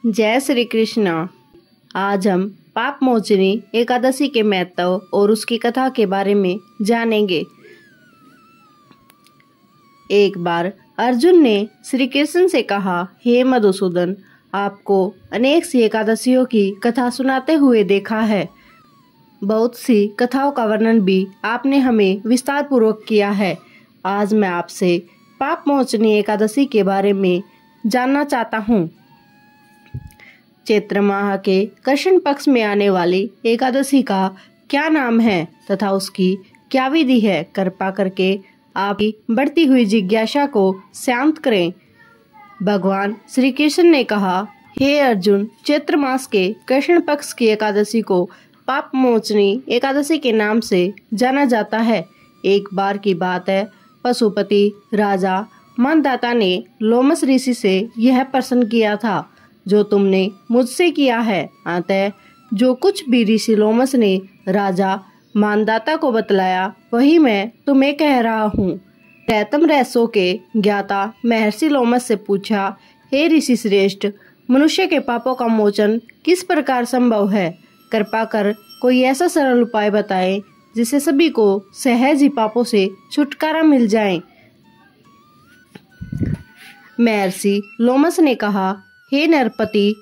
जय श्री कृष्णा। आज हम पाप मोचनी एकादशी के महत्व और उसकी कथा के बारे में जानेंगे। एक बार अर्जुन ने श्री कृष्ण से कहा, हे मधुसूदन, आपको अनेक सी एकादशियों की कथा सुनाते हुए देखा है। बहुत सी कथाओं का वर्णन भी आपने हमें विस्तार पूर्वक किया है। आज मैं आपसे पाप मोचनी एकादशी के बारे में जानना चाहता हूँ। चैत्र माह के कृष्ण पक्ष में आने वाली एकादशी का क्या नाम है तथा उसकी क्या विधि है? कृपा करके आपकी बढ़ती हुई जिज्ञासा को शांत करें। भगवान श्री कृष्ण ने कहा, हे अर्जुन, चैत्र मास के कृष्ण पक्ष की एकादशी को पाप मोचनी एकादशी के नाम से जाना जाता है। एक बार की बात है, पशुपति राजा मानदाता ने लोमस ऋषि से यह प्रश्न किया था जो तुमने मुझसे किया है। अतः जो कुछ भी ऋषि लोमस ने राजा मानदाता को बतलाया वही मैं तुम्हें कह रहा हूँ। रहतम रहसों के ज्ञाता महर्षि लोमस से पूछा, हे ऋषि श्रेष्ठ, मनुष्य के पापों का मोचन किस प्रकार संभव है? कृपा कर कोई ऐसा सरल उपाय बताएं जिससे सभी को सहज ही पापों से छुटकारा मिल जाए। महर्षि लोमस ने कहा, हे नरपति,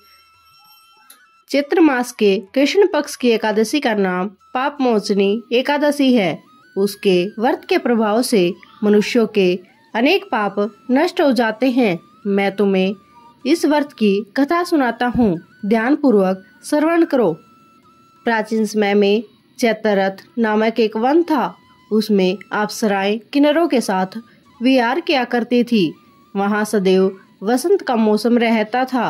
चैत्र मास के कृष्ण पक्ष की एकादशी का नाम पाप मोचनी एकादशी है। उसके व्रत के प्रभाव से मनुष्यों के अनेक पाप नष्ट हो जाते हैं। मैं तुम्हें इस व्रत की कथा सुनाता हूँ, ध्यान पूर्वक श्रवण करो। प्राचीन समय में चैत्ररथ नामक एक वन था। उसमें अप्सराएं किन्नरों के साथ विहार किया करती थी। वहाँ सदैव वसंत का मौसम रहता था,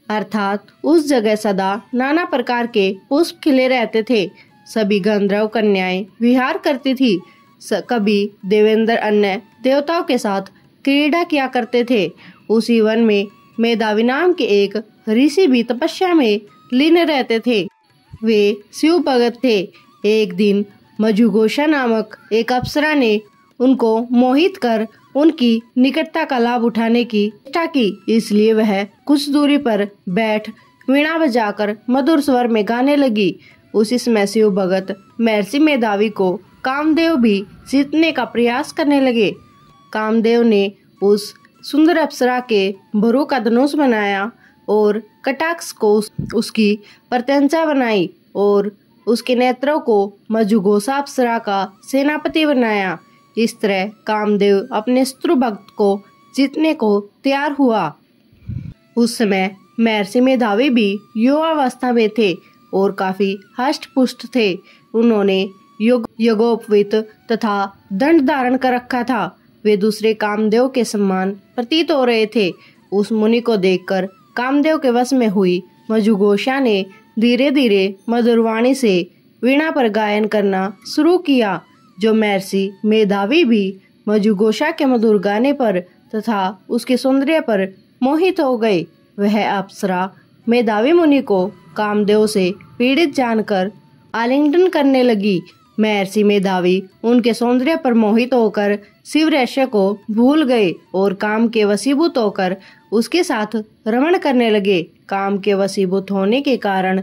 अर्थात उस जगह सदा नाना प्रकार के पुष्प खिले रहते थे। सभी गंधर्व कन्याएं विहार करती थी। कभी देवेंद्र अन्य देवताओं के साथ क्रीड़ा किया करते थे। उसी वन में मेधावी नाम के एक ऋषि भी तपस्या में लीन रहते थे। वे शिव भगत थे। एक दिन मजुघोषा नामक एक अप्सरा ने उनको मोहित कर उनकी निकटता का लाभ उठाने की इच्छा की। इसलिए वह कुछ दूरी पर बैठ वीणा बजाकर मधुर स्वर में गाने लगी। उसी समय शिव भगत महर्षि मेधावी को कामदेव भी जीतने का प्रयास करने लगे। कामदेव ने उस सुंदर अप्सरा के भ्रू का धनुष बनाया और कटाक्ष को उसकी प्रत्यंचा बनाई और उसके नेत्रों को मजुघोषा अप्सरा का सेनापति बनाया। इस तरह कामदेव अपने शत्रु भक्त को जीतने को तैयार हुआ। उस समय महर्षि मेधावी भी युवावस्था में थे और काफी हष्ट पुष्ट थे। उन्होंने यज्ञोपवीत तथा दंड धारण कर रखा था। वे दूसरे कामदेव के समान प्रतीत हो रहे थे। उस मुनि को देखकर कामदेव के वश में हुई मजुघोषा ने धीरे धीरे मधुरवाणी से वीणा पर गायन करना शुरू किया। जो महर्षि मेधावी भी मजुघोषा के मधुर गाने पर तथा उसके सौंदर्य पर मोहित हो गए। वह अप्सरा मेधावी मुनि को कामदेव से पीड़ित जानकर आलिंगन करने लगी। महर्षि मेधावी उनके सौंदर्य पर मोहित होकर शिव रहस्य को भूल गए और काम के वशीभूत होकर उसके साथ रमण करने लगे। काम के वशीभूत होने के कारण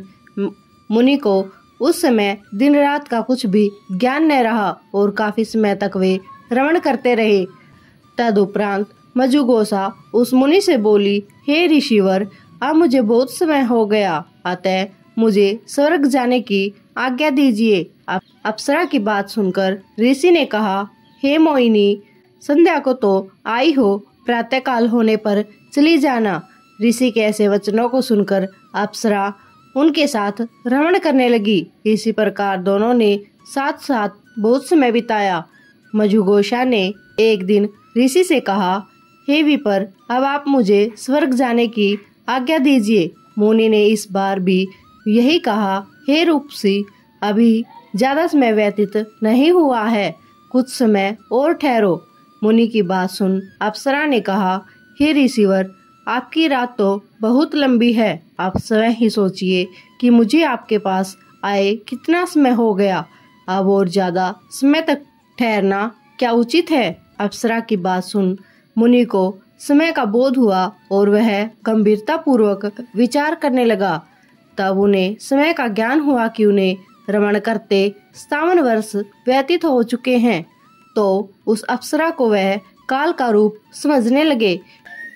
मुनि को उस समय दिन रात का कुछ भी ज्ञान न रहा और काफी समय तक वे रमण करते रहे। तदुपरांत मजुघोषा उस मुनि से बोली, हे ऋषिवर, अब मुझे बहुत समय हो गया, अतः मुझे स्वर्ग जाने की आज्ञा दीजिए। अप्सरा की बात सुनकर ऋषि ने कहा, हे मोहिनी, संध्या को तो आई हो, प्रातःकाल होने पर चली जाना। ऋषि के ऐसे वचनों को सुनकर अप्सरा उनके साथ रमण करने लगी। इसी प्रकार दोनों ने साथ साथ बहुत समय बिताया। मजुघोषा ने एक दिन ऋषि से कहा, हे विपर, अब आप मुझे स्वर्ग जाने की आज्ञा दीजिए। मुनि ने इस बार भी यही कहा, हे रूपसी, अभी ज्यादा समय व्यतीत नहीं हुआ है, कुछ समय और ठहरो। मुनि की बात सुन अप्सरा ने कहा, हे ऋषिवर, आपकी रात तो बहुत लंबी है। आप स्वयं ही सोचिए कि मुझे आपके पास आए कितना समय हो गया। अब और ज्यादा समय तक ठहरना क्या उचित है? अप्सरा की बात सुन मुनि को समय का बोध हुआ और वह गंभीरता पूर्वक विचार करने लगा। तब उन्हें समय का ज्ञान हुआ कि उन्हें रमण करते 57 वर्ष व्यतीत हो चुके हैं। तो उस अप्सरा को वह काल का रूप समझने लगे।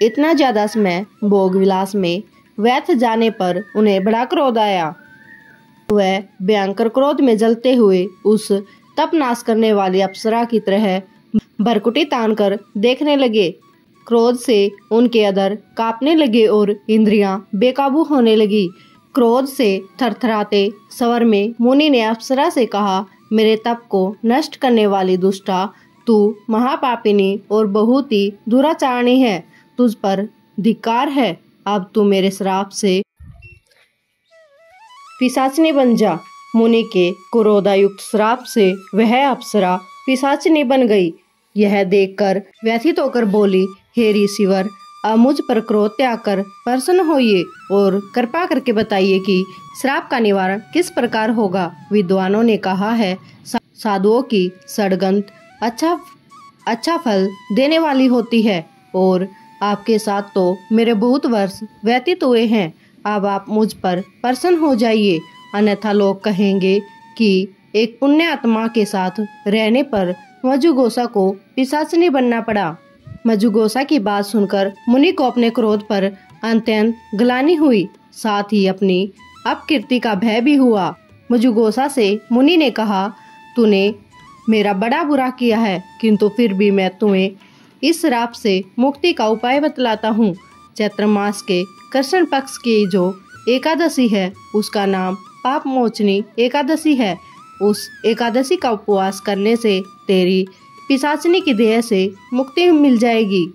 इतना ज्यादा समय भोग विलास में व्यर्थ जाने पर उन्हें बड़ा क्रोध आया। वह भयंकर क्रोध में जलते हुए उस तप नाश करने वाली अप्सरा की तरह भरकुटी तान कर देखने लगे। क्रोध से उनके अधर कांपने लगे और इंद्रियां बेकाबू होने लगी। क्रोध से थरथराते स्वर में मुनि ने अप्सरा से कहा, मेरे तप को नष्ट करने वाली दुष्टा, तू महापापिनी और बहुत ही दुराचारणी है। तुझ पर धिक्कार है। अब तू मेरे श्राप से पिशाचिनी बन जा। मुनि के क्रोधायुक्त श्राप से वह अप्सरा पिशाचिनी बन गई। यह देखकर व्यथित होकर बोली, हे ऋषिवर, अब मुझ पर क्रोध त्याग कर प्रसन्न होइए और कृपा करके बताइए कि श्राप का निवारण किस प्रकार होगा। विद्वानों ने कहा है, साधुओं की सड़गंध अच्छा फल देने वाली होती है और आपके साथ तो मेरे बहुत वर्ष व्यतीत हुए हैं। अब आप मुझ पर प्रसन्न हो जाइए, अन्यथा लोग कहेंगे कि एक पुण्य आत्मा के साथ रहने पर मजुगोसा को पिशाचिनी बनना पड़ा। मजुगोसा की बात सुनकर मुनि को अपने क्रोध पर अत्यंत ग्लानि हुई, साथ ही अपनी अपकीर्ति का भय भी हुआ। मजुगोसा से मुनि ने कहा, तूने मेरा बड़ा बुरा किया है, किंतु फिर भी मैं तुम्हें इस श्राप से मुक्ति का उपाय बतलाता हूँ। चैत्र मास के कृष्ण पक्ष की जो एकादशी है उसका नाम पाप मोचनी एकादशी है। उस एकादशी का उपवास करने से तेरी पिशाचिनी की देह से मुक्ति मिल जाएगी।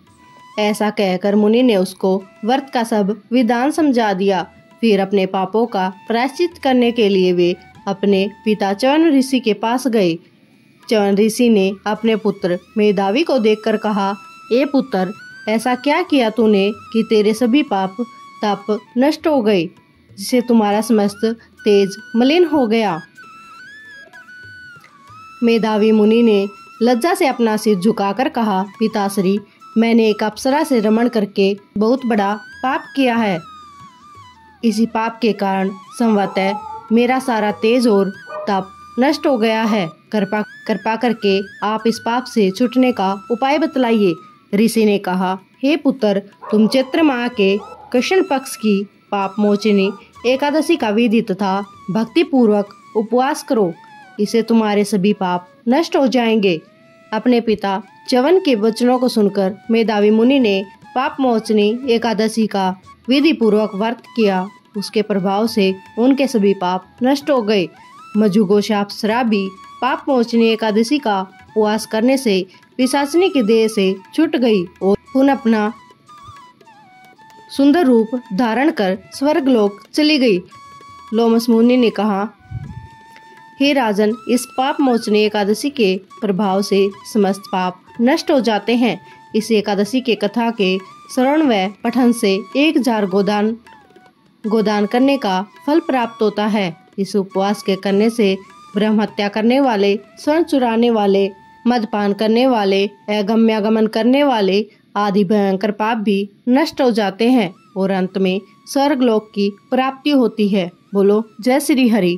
ऐसा कहकर मुनि ने उसको व्रत का सब विधान समझा दिया। फिर अपने पापों का प्रायश्चित करने के लिए वे अपने पिता च्यवन ऋषि के पास गए। च्यवन ऋषि ने अपने पुत्र मेधावी को देखकर कहा, ए पुत्र, ऐसा क्या किया तूने कि तेरे सभी पाप तप नष्ट हो गए, जिससे तुम्हारा समस्त तेज मलिन हो गया। मेधावी मुनि ने लज्जा से अपना सिर झुकाकर कहा, पिताश्री, मैंने एक अप्सरा से रमण करके बहुत बड़ा पाप किया है। इसी पाप के कारण संवतः मेरा सारा तेज और तप नष्ट हो गया है। कृपा करके आप इस पाप से छूटने का उपाय बतलाइए। ऋषि ने कहा, हे पुत्र, तुम चैत्र माह के कृष्ण पक्ष की पाप मोचनी एकादशी का विधि तथा भक्ति पूर्वक उपवास करो, इससे तुम्हारे सभी पाप नष्ट हो जाएंगे। अपने पिता च्यवन के वचनों को सुनकर मेधावी मुनि ने पाप मोचनी एकादशी का विधि पूर्वक व्रत किया। उसके प्रभाव से उनके सभी पाप नष्ट हो गए। मजुगोसा अप्सरा भी पाप मोचनी एकादशी का उपवास करने से पिशाचिनी की देह से छूट गई और पुनः अपना सुंदर रूप धारण कर स्वर्गलोक चली गई। लोमस मुनि ने कहा, हे राजन, इस पाप मोचनी एकादशी के प्रभाव से समस्त पाप नष्ट हो जाते हैं। इस एकादशी के कथा के श्रवण व पठन से 1000 गोदान करने का फल प्राप्त होता है। इस उपवास के करने से ब्रह्म हत्या करने वाले, स्वर्ण चुराने वाले, मदपान करने वाले, अगम्यागमन करने वाले आदि भयंकर पाप भी नष्ट हो जाते हैं और अंत में स्वर्गलोक की प्राप्ति होती है। बोलो जय श्री हरि।